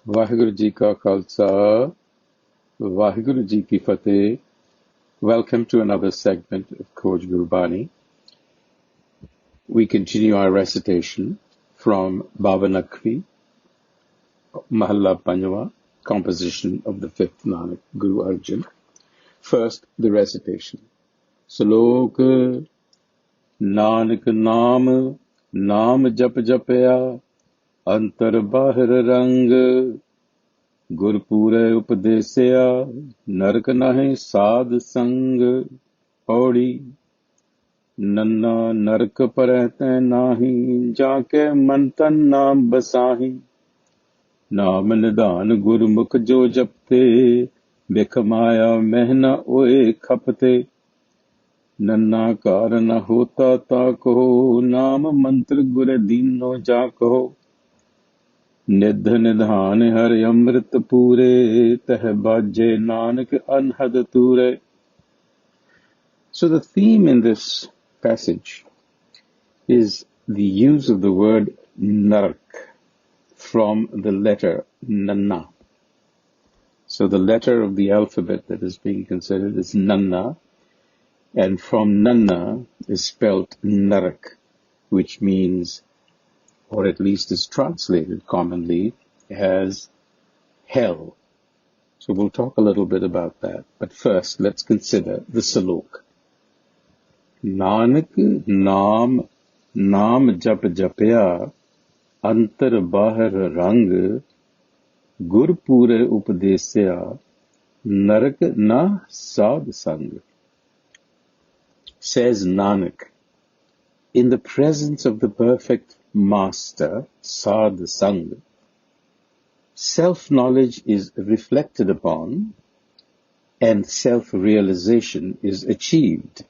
Vaheguru Ji Ka Khalsa, Vaheguru Ji Ki Fateh. Welcome to another segment of Khoj Gurbani. We continue our recitation from Baba Nakvi, Mahalla Panjwa, composition of the fifth Nanak, Guru Arjan. First, the recitation. Slok Nanak Naam Naam Jap Japiya, Antar Bahar Rang, Gurpure Upadesya, Narak Nahe Sad Sang, Pauri Nanna Narak Parate Nahi, Jaake Mantan Naam Basahi, Naam Nidan Gurmukh Jo Japte, Bekhamaya Mehna Oe Khapte, Nanna Karana Hota Tako, Naam Mantra Gur Dino Jako, निध निधान हरि अमृत पूरे तह बाजे नानक अनहद तूरे. So the theme in this passage is the use of the word narak from the letter nanna. So the letter of the alphabet that is being considered is nanna, and from nanna is spelt narak, which means, or at least is translated commonly as hell. So we'll talk a little bit about that. But first, let's consider the salok. Nanak Naam Naam Jap Japiya, Antar Bahar Rang, Gur Pure Upadesya, Narak Na Sad Sang. Says Nanak, in the presence of the perfect Master, Sad Sang, self-knowledge is reflected upon and self-realization is achieved.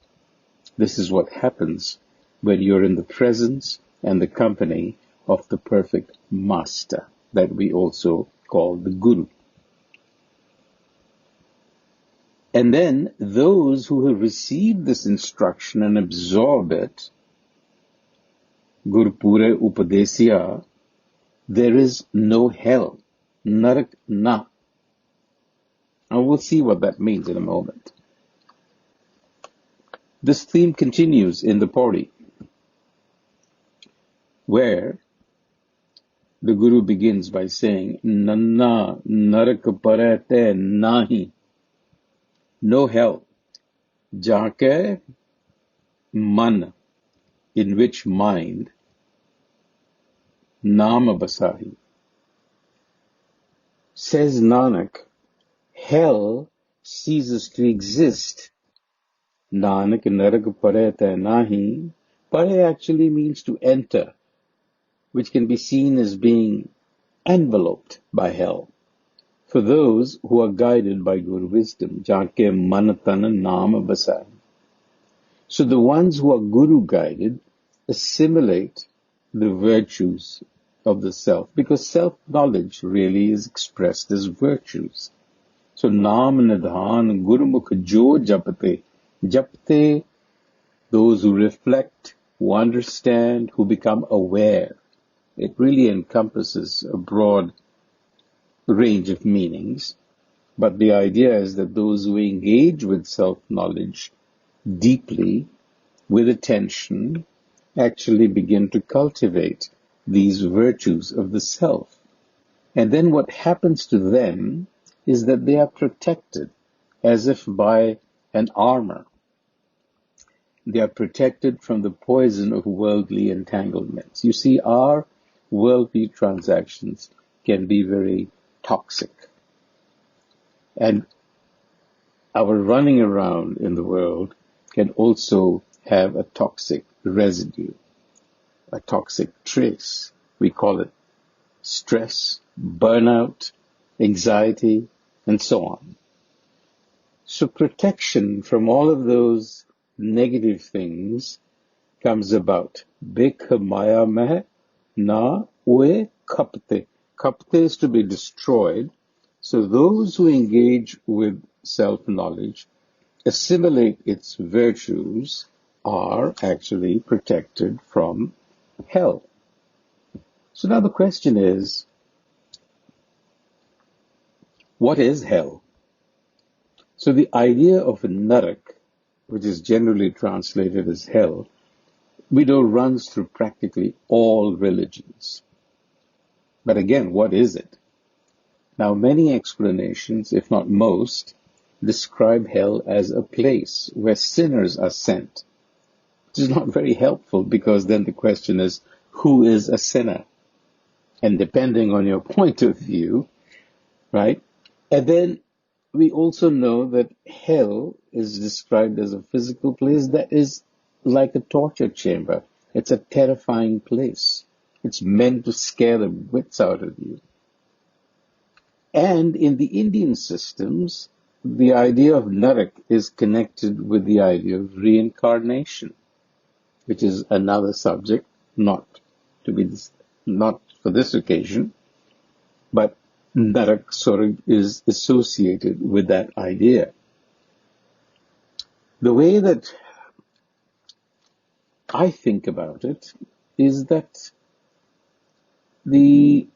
This is what happens when you're in the presence and the company of the perfect Master, that we also call the Guru. And then those who have received this instruction and absorb it, Gurpure Upadesya, there is no hell, Narak Na. And we'll see what that means in a moment. This theme continues in the Pauri, where the Guru begins by saying, Nanna Narak Parate Nahi, no hell, Jaake Man, in which mind, Naam Basahi. Says Nanak, hell ceases to exist. Nanak Narak Parete Nahi. Pare actually means to enter, which can be seen as being enveloped by hell. For those who are guided by Guru wisdom, Jaake Manatana Naam Basahi. So the ones who are Guru guided assimilate the virtues of the self, because self-knowledge really is expressed as virtues. So Naam Nidhan Gurmukh Jo Japte. Japte, those who reflect, who understand, who become aware. It really encompasses a broad range of meanings, but the idea is that those who engage with self-knowledge deeply, with attention, actually begin to cultivate these virtues of the self. And then what happens to them is that they are protected as if by an armor. They are protected from the poison of worldly entanglements. You see, our worldly transactions can be very toxic. And our running around in the world can also have a toxic residue, a toxic trace. We call it stress, burnout, anxiety, and so on. So protection from all of those negative things comes about. Bekh maya meh na ue kapte. Kapte is to be destroyed. So those who engage with self-knowledge, assimilate its virtues, are actually protected from hell. So now the question is, What is hell? So the idea of Narak, which is generally translated as hell, we know runs through practically all religions. But again, what is it? Now, many explanations, if not most, describe hell as a place where sinners are sent, which is not very helpful because then the question is, who is a sinner? And depending on your point of view, right? And then we also know that hell is described as a physical place that is like a torture chamber. It's a terrifying place. It's meant to scare the wits out of you. And in the Indian systems, the idea of Narak is connected with the idea of reincarnation, which is another subject, not for this occasion, but Narak sort of is associated with that idea. The way that I think about it is that in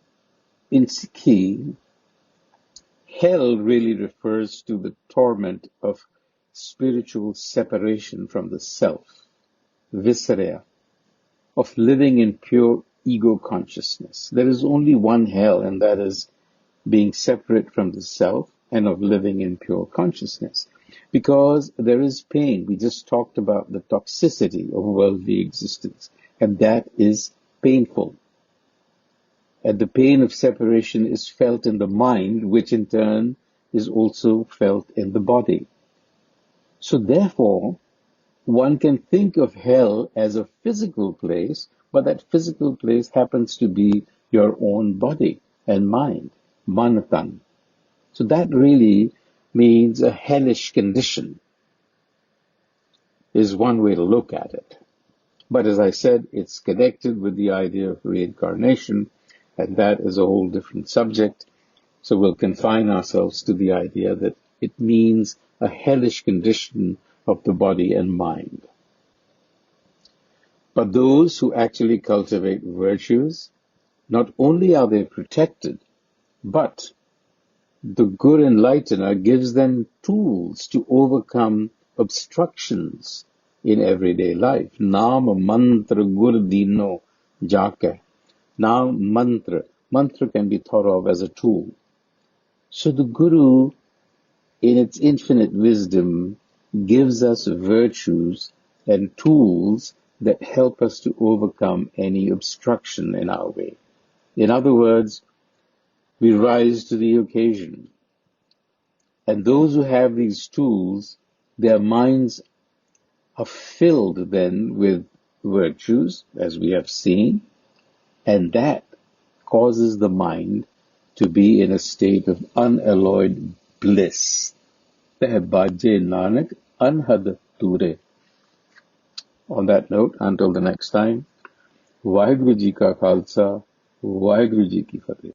Sikhi, hell really refers to the torment of spiritual separation from the self, viscera, of living in pure ego consciousness. There is only one hell, and that is being separate from the self and of living in pure consciousness. Because there is pain. We just talked about the toxicity of worldly existence, and that is painful. And the pain of separation is felt in the mind, which in turn is also felt in the body. So therefore, one can think of hell as a physical place, but that physical place happens to be your own body and mind, manatan. So that really means a hellish condition, is one way to look at it. But as I said, it's connected with the idea of reincarnation, and that is a whole different subject. So we'll confine ourselves to the idea that it means a hellish condition of the body and mind. But those who actually cultivate virtues, not only are they protected, but the good enlightener gives them tools to overcome obstructions in everyday life. Naam mantra gur dino jake. Now mantra can be thought of as a tool. So the Guru, in its infinite wisdom, gives us virtues and tools that help us to overcome any obstruction in our way. In other words, we rise to the occasion. And those who have these tools, their minds are filled then with virtues, as we have seen, and that causes the mind to be in a state of unalloyed bliss. a-sabad-a-day Nanak anhad ture. On that note, until the next time, Vaheguru Ji Ka Khalsa, Vaheguru Ji Ki Fateh.